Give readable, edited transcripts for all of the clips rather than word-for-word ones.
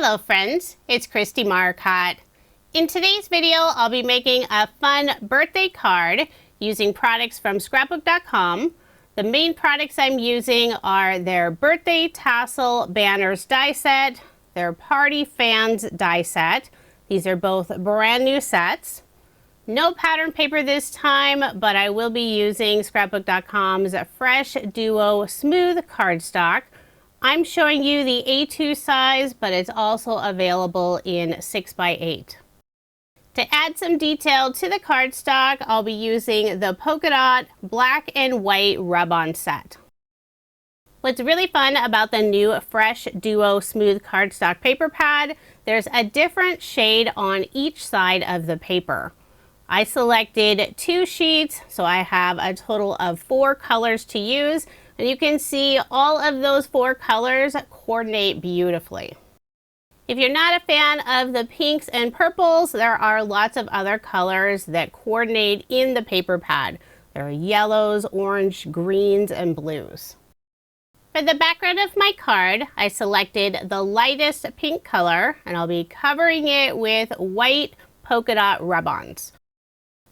Hello friends, it's Kristie Marcotte. In today's video, I'll be making a fun birthday card using products from scrapbook.com. The main products I'm using are their birthday tassel banners die set, their party fans die set. These are both brand new sets. No pattern paper this time, but I will be using scrapbook.com's Fresh Duo Smooth Cardstock. I'm showing you the A2 size, but it's also available in 6x8. To add some detail to the cardstock, I'll be using the polka dot black and white rub-on set. What's really fun about the new Fresh Duo Smooth Cardstock paper pad, there's a different shade on each side of the paper. I selected 2 sheets, so I have a total of 4 colors to use. And you can see all of those 4 colors coordinate beautifully. If you're not a fan of the pinks and purples, there are lots of other colors that coordinate in the paper pad. There are yellows, orange, greens, and blues. For the background of my card, I selected the lightest pink color, and I'll be covering it with white polka dot rub-ons.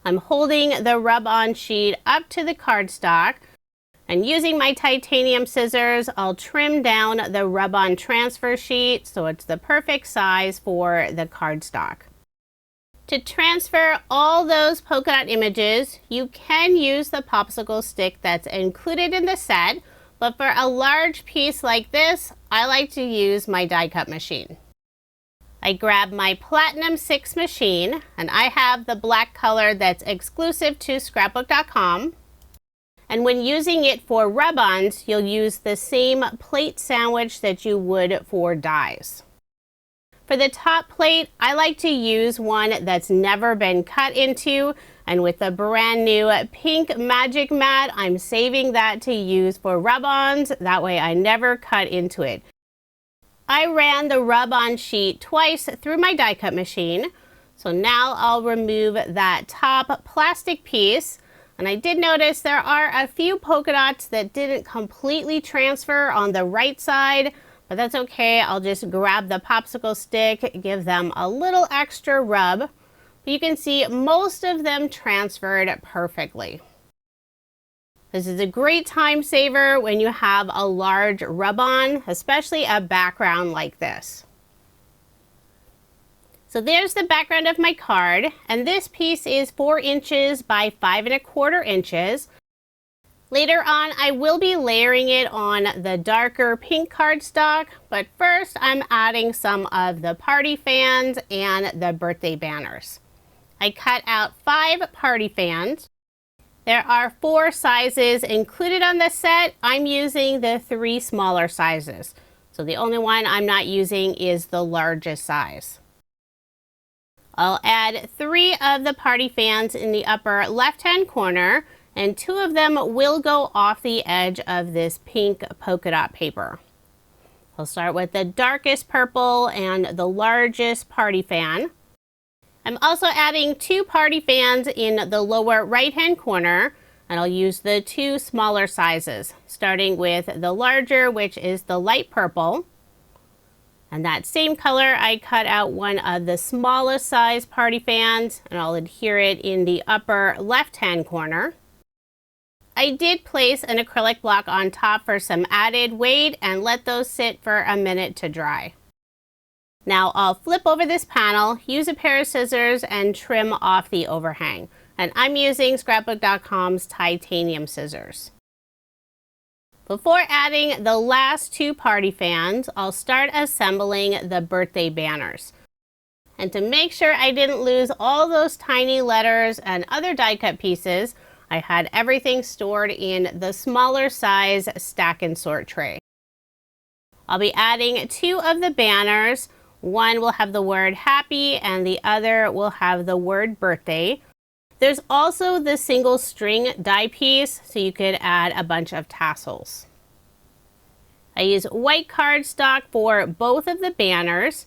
I'm holding the rub-on sheet up to the cardstock, and using my titanium scissors, I'll trim down the rub-on transfer sheet so it's the perfect size for the cardstock. To transfer all those polka dot images, you can use the popsicle stick that's included in the set, but for a large piece like this, I like to use my die cut machine. I grab my Platinum 6 machine, and I have the black color that's exclusive to scrapbook.com. And when using it for rub-ons, you'll use the same plate sandwich that you would for dies. For the top plate, I like to use one that's never been cut into, and with the brand new pink magic mat, I'm saving that to use for rub-ons. That way I never cut into it. I ran the rub-on sheet twice through my die cut machine. So now I'll remove that top plastic piece. And I did notice there are a few polka dots that didn't completely transfer on the right side, but that's okay. I'll just grab the popsicle stick, give them a little extra rub. But you can see most of them transferred perfectly. This is a great time saver when you have a large rub-on, especially a background like this. So there's the background of my card, and this piece is 4 inches by 5 1/4 inches. Later on, I will be layering it on the darker pink cardstock, but first I'm adding some of the party fans and the birthday banners. I cut out 5 party fans. There are 4 sizes included on the set. I'm using the 3 smaller sizes. So the only one I'm not using is the largest size. I'll add 3 of the party fans in the upper left-hand corner, and 2 of them will go off the edge of this pink polka dot paper. I'll start with the darkest purple and the largest party fan. I'm also adding 2 party fans in the lower right-hand corner, and I'll use the 2 smaller sizes, starting with the larger, which is the light purple. And that same color, I cut out one of the smallest size party fans, and I'll adhere it in the upper left-hand corner. I did place an acrylic block on top for some added weight and let those sit for a minute to dry. Now I'll flip over this panel, use a pair of scissors, and trim off the overhang. And I'm using scrapbook.com's titanium scissors. Before adding the last 2 party fans, I'll start assembling the birthday banners. And to make sure I didn't lose all those tiny letters and other die cut pieces, I had everything stored in the smaller size stack and sort tray. I'll be adding 2 of the banners. One will have the word happy and the other will have the word birthday. There's also the single string die piece, so you could add a bunch of tassels. I use white cardstock for both of the banners.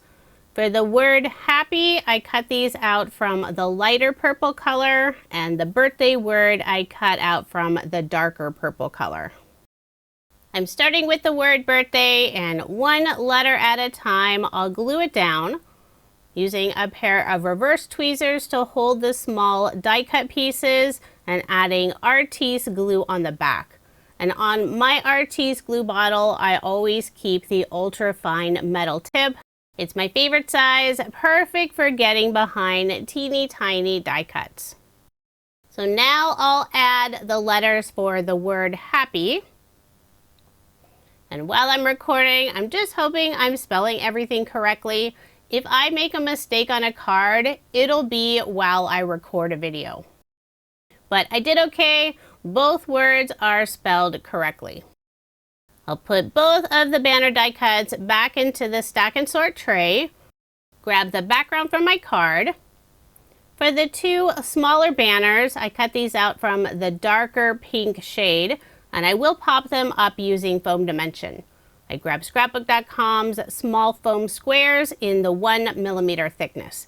For the word happy, I cut these out from the lighter purple color, and the birthday word I cut out from the darker purple color. I'm starting with the word birthday, and one letter at a time, I'll glue it down using a pair of reverse tweezers to hold the small die cut pieces and adding Artis glue on the back. And on my Artis glue bottle, I always keep the ultra fine metal tip. It's my favorite size, perfect for getting behind teeny tiny die cuts. So now I'll add the letters for the word happy. And while I'm recording, I'm just hoping I'm spelling everything correctly. If I make a mistake on a card, it'll be while I record a video. But I did okay. Both words are spelled correctly. I'll put both of the banner die cuts back into the stack and sort tray. Grab the background from my card. For the two smaller banners, I cut these out from the darker pink shade, and I will pop them up using foam dimension. I grabbed Scrapbook.com's small foam squares in the 1mm thickness.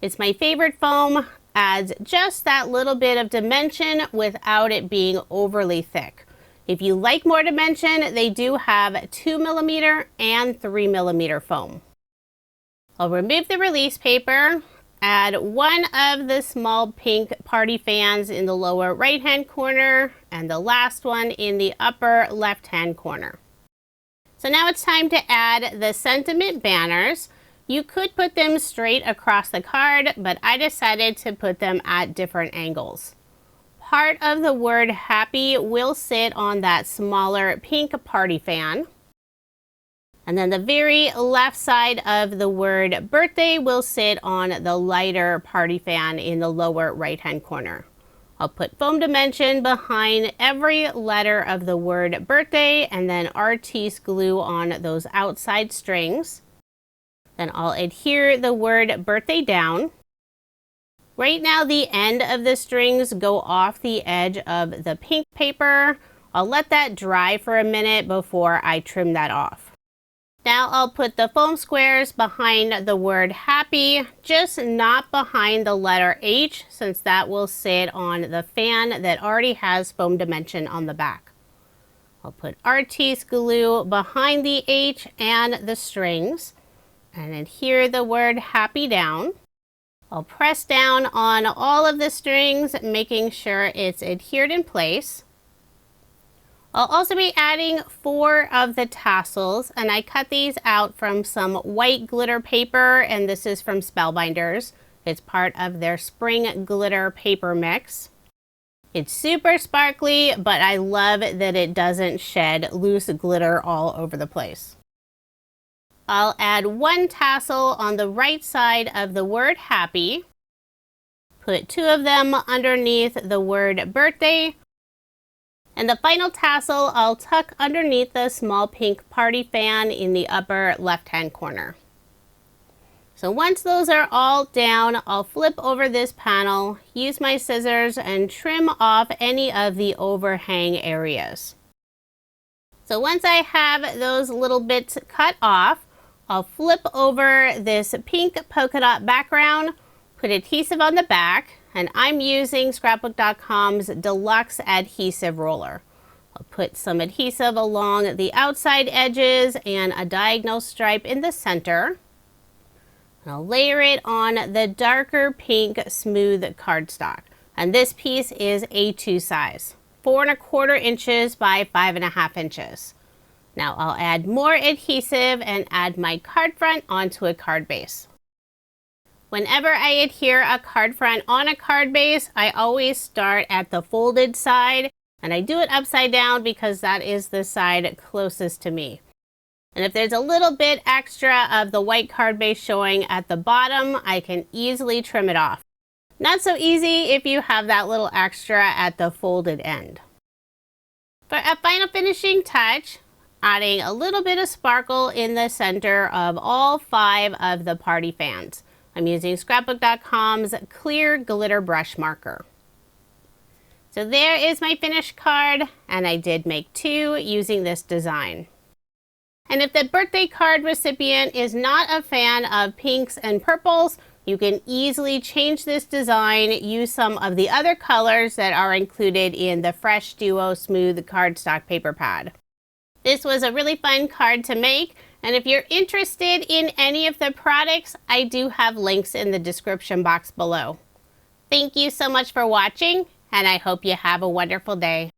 It's my favorite foam, adds just that little bit of dimension without it being overly thick. If you like more dimension, they do have 2mm and 3mm foam. I'll remove the release paper. Add one of the small pink party fans in the lower right hand corner and the last one in the upper left hand corner. So now it's time to add the sentiment banners. You could put them straight across the card, but I decided to put them at different angles. Part of the word happy will sit on that smaller pink party fan. And then the very left side of the word birthday will sit on the lighter party fan in the lower right hand corner. I'll put foam dimension behind every letter of the word birthday and then Artis glue on those outside strings. Then I'll adhere the word birthday down. Right now the end of the strings go off the edge of the pink paper. I'll let that dry for a minute before I trim that off. Now I'll put the foam squares behind the word happy, just not behind the letter H, since that will sit on the fan that already has foam dimension on the back. I'll put Artis glue behind the H and the strings and adhere the word happy down. I'll press down on all of the strings, making sure it's adhered in place. I'll also be adding 4 of the tassels, and I cut these out from some white glitter paper, and this is from Spellbinders. It's part of their spring glitter paper mix. It's super sparkly, but I love that it doesn't shed loose glitter all over the place. I'll add 1 tassel on the right side of the word happy. Put 2 of them underneath the word birthday. And the final tassel I'll tuck underneath the small pink party fan in the upper left-hand corner. So once those are all down, I'll flip over this panel, use my scissors, and trim off any of the overhang areas. So once I have those little bits cut off, I'll flip over this pink polka dot background, put adhesive on the back, and I'm using Scrapbook.com's Deluxe adhesive roller. I'll put some adhesive along the outside edges and a diagonal stripe in the center. And I'll layer it on the darker pink smooth cardstock. And this piece is A2 size, 4¼ inches by 5½ inches. Now I'll add more adhesive and add my card front onto a card base. Whenever I adhere a card front on a card base, I always start at the folded side, and I do it upside down because that is the side closest to me. And if there's a little bit extra of the white card base showing at the bottom, I can easily trim it off. Not so easy if you have that little extra at the folded end. For a final finishing touch, adding a little bit of sparkle in the center of all 5 of the party fans. I'm using Scrapbook.com's clear glitter brush marker. So there is my finished card, and I did make 2 using this design. And if the birthday card recipient is not a fan of pinks and purples, you can easily change this design, use some of the other colors that are included in the Fresh Duo Smooth Cardstock paper pad. This was a really fun card to make, and if you're interested in any of the products, I do have links in the description box below. Thank you so much for watching, and I hope you have a wonderful day.